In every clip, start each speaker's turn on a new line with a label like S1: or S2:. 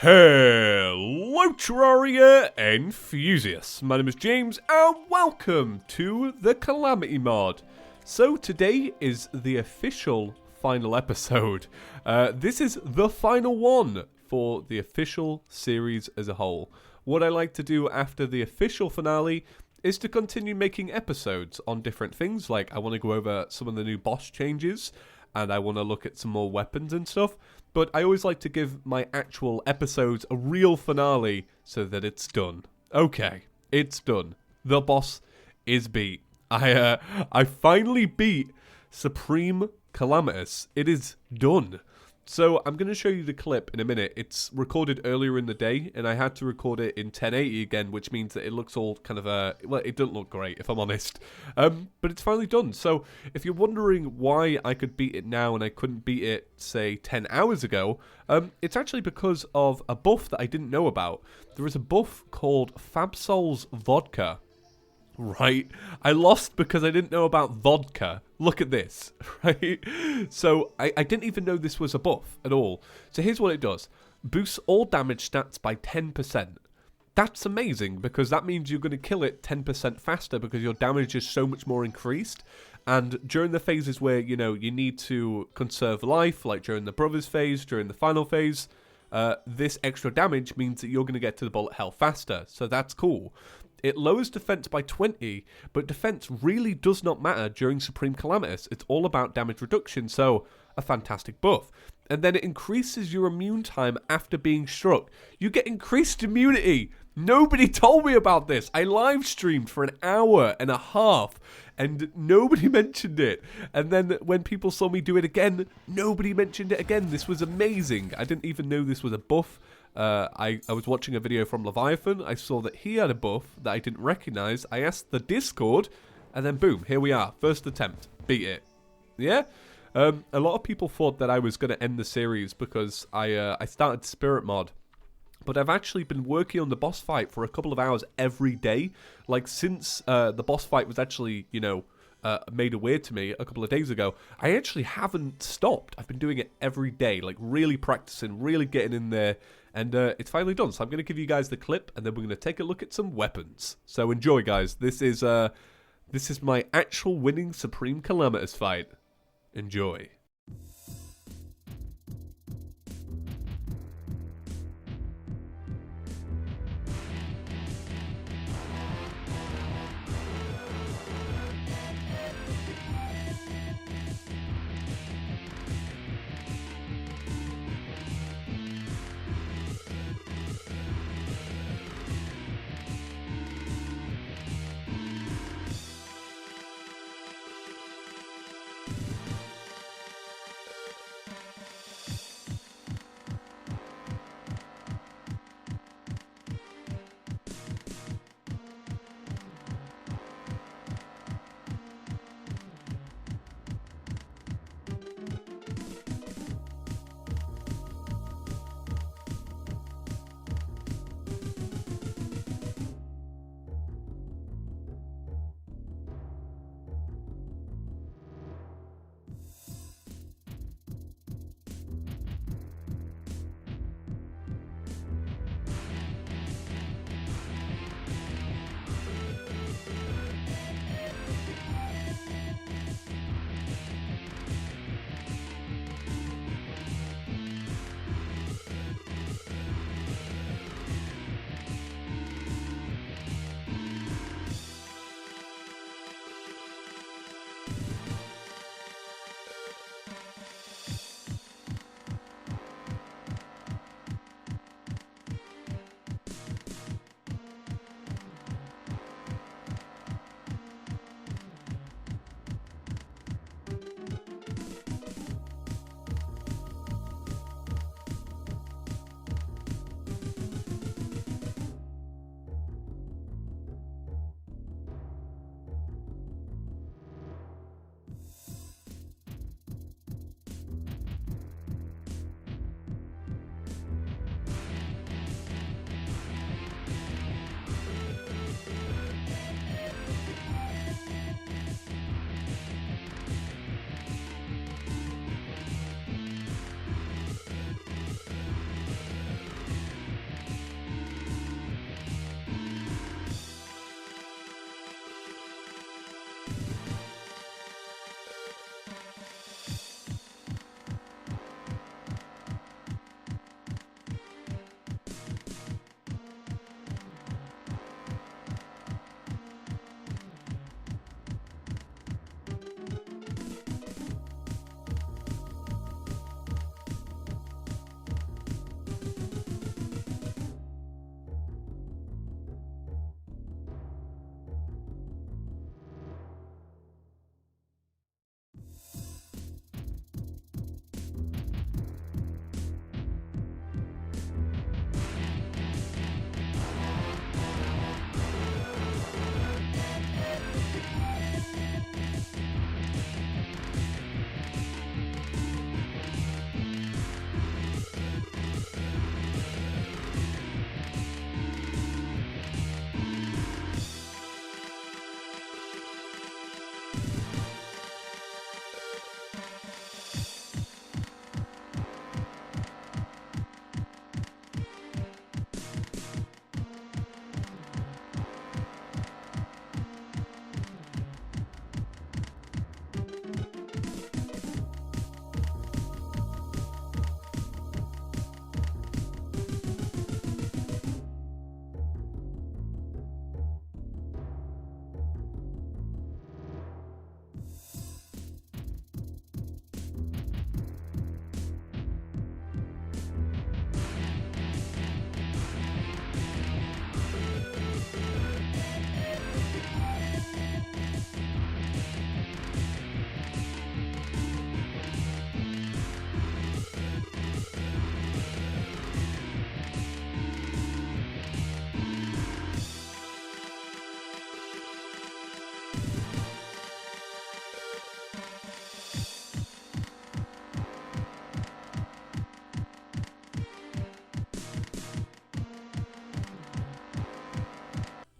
S1: Hello Terraria enthusiasts, my name is James and welcome to the Calamity mod. So today is the official final episode. This is the final one for the official series as a whole. What I like to do after the official finale is to continue making episodes on different things, like I want to go over some of the new boss changes and I want to look at some more weapons and stuff. But I always like to give my actual episodes a real finale so that it's done. Okay, it's done. The boss is beat. I finally beat Supreme Calamitas. It is done. So I'm going to show you the clip in a minute. It's recorded earlier in the day, and I had to record it in 1080 again, which means that it looks all kind of well, it doesn't look great, if I'm honest. But it's finally done. So if you're wondering why I could beat it now and I couldn't beat it, say, 10 hours ago, it's actually because of a buff that I didn't know about. There is a buff called Fabsol's Vodka. Right, I lost because I didn't know about vodka. Look at this, right? So I didn't even know this was a buff at all. So here's what it does. Boosts all damage stats by 10%. That's amazing because that means you're going to kill it 10% faster because your damage is so much more increased. And during the phases where, you know, you need to conserve life, like during the brothers phase, during the final phase, this extra damage means that you're going to get to the bullet hell faster. So that's cool. It lowers defense by 20, but defense really does not matter during Supreme Calamitas. It's all about damage reduction, so a fantastic buff. And then it increases your immune time after being struck. You get increased immunity. Nobody told me about this. I live streamed for an hour and a half and nobody mentioned it. And then when people saw me do it again, nobody mentioned it again. This was amazing. I didn't even know this was a buff. I was watching a video from Leviathan. I saw that he had a buff that I didn't recognize. I asked the Discord, and then boom, here we are. First attempt. Beat it. Yeah? A lot of people thought that I was going to end the series because I started Spirit Mod. But I've actually been working on the boss fight for a couple of hours every day. Like, since the boss fight was actually, you know, made aware to me a couple of days ago, I actually haven't stopped. I've been doing it every day, like really practicing, really getting in there. And it's finally done, so I'm going to give you guys the clip, and then we're going to take a look at some weapons. So enjoy, guys. This is my actual winning Supreme Calamitas fight. Enjoy.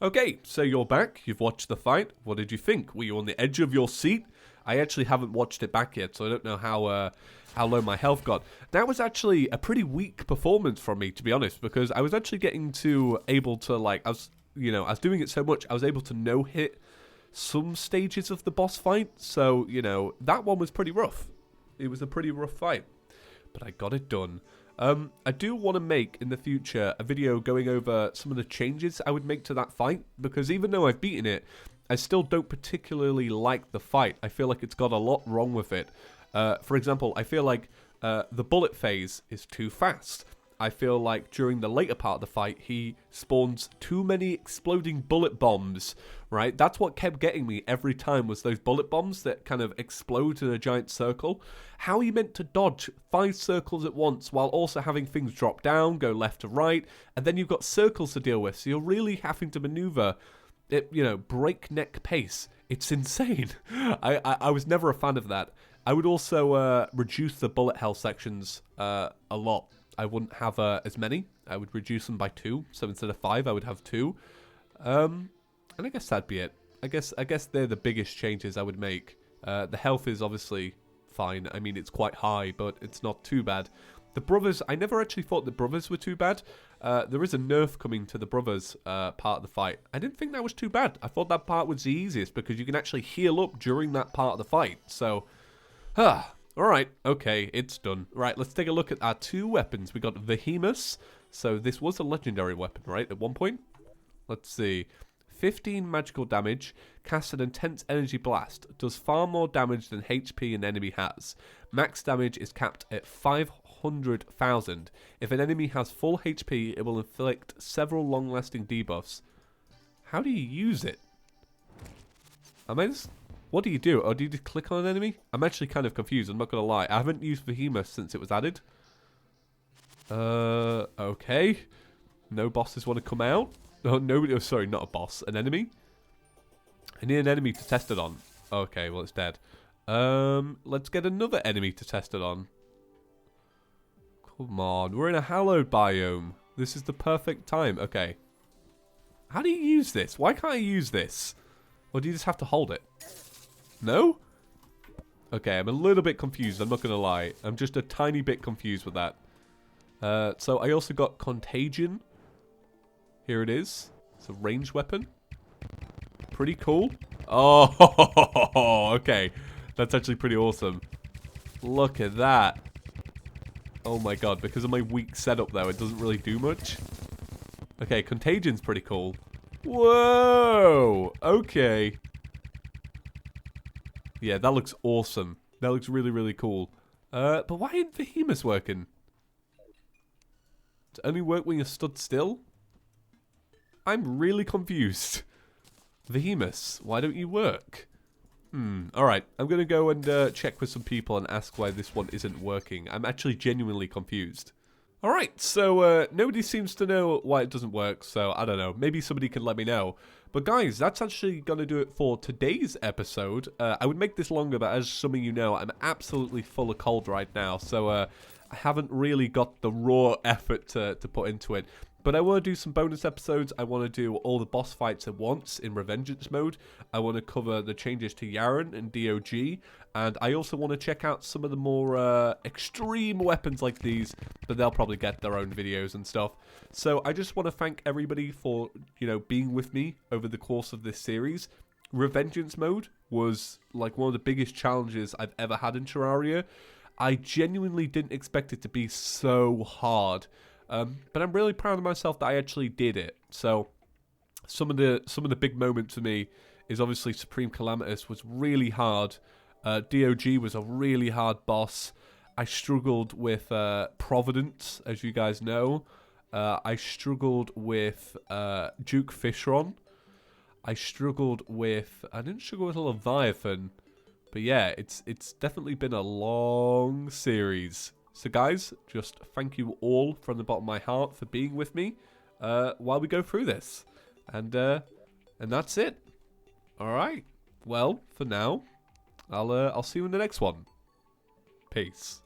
S1: Okay, so you're back. You've watched the fight. What did you think? Were you on the edge of your seat? I actually haven't watched it back yet, so I don't know how low my health got. That was actually a pretty weak performance from me, to be honest, because I was actually getting able to like, I was doing it so much, I was able to no-hit some stages of the boss fight. So, that one was pretty rough. It was a pretty rough fight, but I got it done. I do want to make, in the future, a video going over some of the changes I would make to that fight, because even though I've beaten it, I still don't particularly like the fight. I feel like it's got a lot wrong with it. For example, I feel like the bullet phase is too fast. I feel like during the later part of the fight, he spawns too many exploding bullet bombs, right? That's what kept getting me every time, was those bullet bombs that kind of explode in a giant circle. How are you meant to dodge 5 circles at once while also having things drop down, go left to right, and then you've got circles to deal with, so you're really having to maneuver at, breakneck pace. It's insane. I was never a fan of that. I would also reduce the bullet hell sections a lot. I wouldn't have as many. I would reduce them by 2. So instead of 5, I would have 2. And I guess that'd be it. I guess they're the biggest changes I would make. The health is obviously fine. I mean, it's quite high, but it's not too bad. The brothers, I never actually thought the brothers were too bad. There is a nerf coming to the brothers part of the fight. I didn't think that was too bad. I thought that part was the easiest because you can actually heal up during that part of the fight. So, alright, okay, it's done. Right, let's take a look at our 2 weapons. We got Behemoth. So this was a legendary weapon, right, at one point? Let's see. 15 magical damage, casts an intense energy blast, does far more damage than HP an enemy has. Max damage is capped at 500,000. If an enemy has full HP, it will inflict several long-lasting debuffs. How do you use it? What do you do? Or do you just click on an enemy? I'm actually kind of confused, I'm not going to lie. I haven't used Behemoth since it was added. Okay. No bosses want to come out? Oh, nobody. Oh, sorry, not a boss. An enemy? I need an enemy to test it on. Okay, well, it's dead. Let's get another enemy to test it on. Come on. We're in a hallowed biome. This is the perfect time. Okay. How do you use this? Why can't I use this? Or do you just have to hold it? No? Okay, I'm a little bit confused. I'm not going to lie. I'm just a tiny bit confused with that. So I also got Contagion. Here it is. It's a ranged weapon. Pretty cool. Oh, okay. That's actually pretty awesome. Look at that. Oh my god. Because of my weak setup, though, it doesn't really do much. Okay, Contagion's pretty cool. Whoa. Okay. Yeah, that looks awesome. That looks really, really cool. But why isn't Behemoth working? Does it only work when you're stood still? I'm really confused. Behemoth, why don't you work? Alright, I'm going to go and check with some people and ask why this one isn't working. I'm actually genuinely confused. Alright, so nobody seems to know why it doesn't work, so I don't know. Maybe somebody can let me know. But guys, that's actually going to do it for today's episode. I would make this longer, but as some of you know, I'm absolutely full of cold right now. So I haven't really got the raw effort to put into it. But I want to do some bonus episodes. I want to do all the boss fights at once in revengence mode. I want to cover the changes to Yaren and DOG. And I also want to check out some of the more extreme weapons like these. But they'll probably get their own videos and stuff. So I just want to thank everybody for, being with me over the course of this series. Revengeance mode was like one of the biggest challenges I've ever had in Terraria. I genuinely didn't expect it to be so hard. But I'm really proud of myself that I actually did it. So some of the big moments for me is obviously Supreme Calamitas was really hard. DOG was a really hard boss. I struggled with Providence, as you guys know. I struggled with Duke Fishron. I didn't struggle with Leviathan. But yeah, it's definitely been a long series. So guys, just thank you all from the bottom of my heart for being with me while we go through this. And that's it. Alright. Well, for now, I'll see you in the next one. Peace.